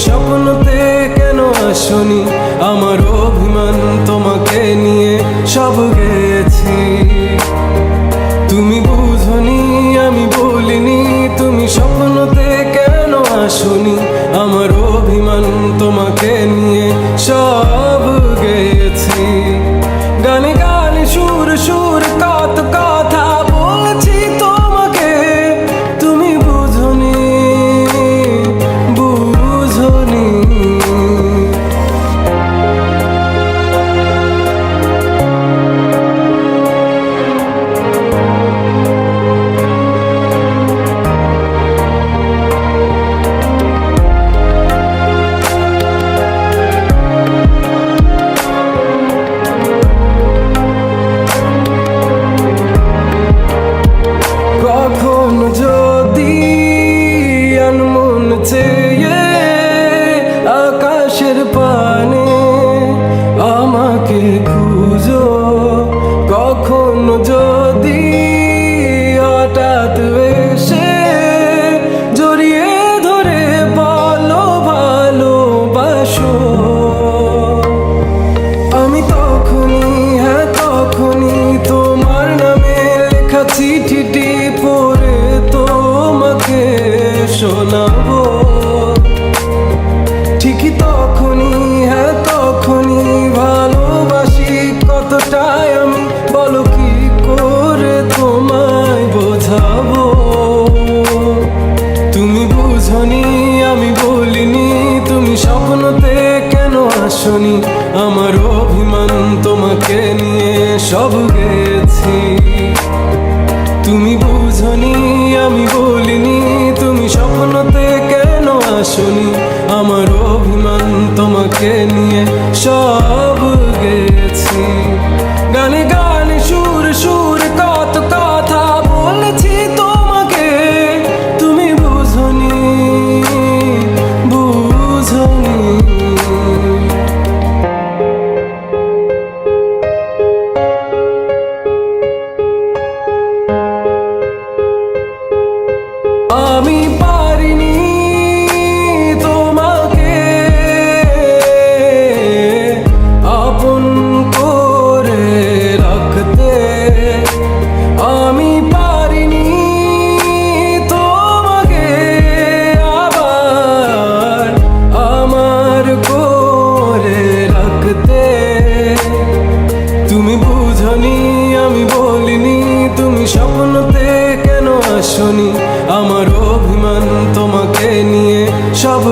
স্বপ্নতে কেন আসনি? আমার অভিমান তোমাকে নিয়ে সব গেছি। তুমি বুঝনি, আমি বলিনি, তুমি স্বপ্নতে কেন আসনি? আমার অভিমান তোমাকে নিয়ে সব গেছি। গানে গানে সুর সুর কত কথা বলছি তোমাকে, তুমি বুঝনি, বুঝনি। কখনো যদি আনমন চেয়ে আকাশের পানে আমাকে খুঁজো, কখনো যদি হঠাৎ এসে জড়িয়ে ধরে বলো ভালোবাসো, আমি তখনই, হ্যাঁ তখনই তোমার নামে লেখা চিঠিটি পড়ে তোমাকে শোনাবো। ঠিকই তখনই, হ্যাঁ তখনই ভালোবাসি কতটাই আমি, বলো কি করে তোমায় বোঝাবো? তুমি বুঝনি, আমি বলিনি, তুমি স্বপ্নতে কেন আসনি? আমার অভিমান তোমাকে নিয়ে সব গেছি। তুমি বুঝনি, আমি বলিনি, তুমি স্বপ্নতে কেন আসনি? আমার অভিমান তোমাকে নিয়ে সব গেছি। গানে গানে সুর সুর কত কথা বলেছি তোমাকে, তুমি বুঝনি, বুঝনি। আমি পারিনি তোমাকে আপন করে রাখতে, আমি পারিনি তোমাকে আবার আমার করে রাখতে। তুমি বুঝনি, আমি বলিনি, তুমি স্বপ্নতে কেন আসনি? আমার অভিমান তোমাকে নিয়ে সব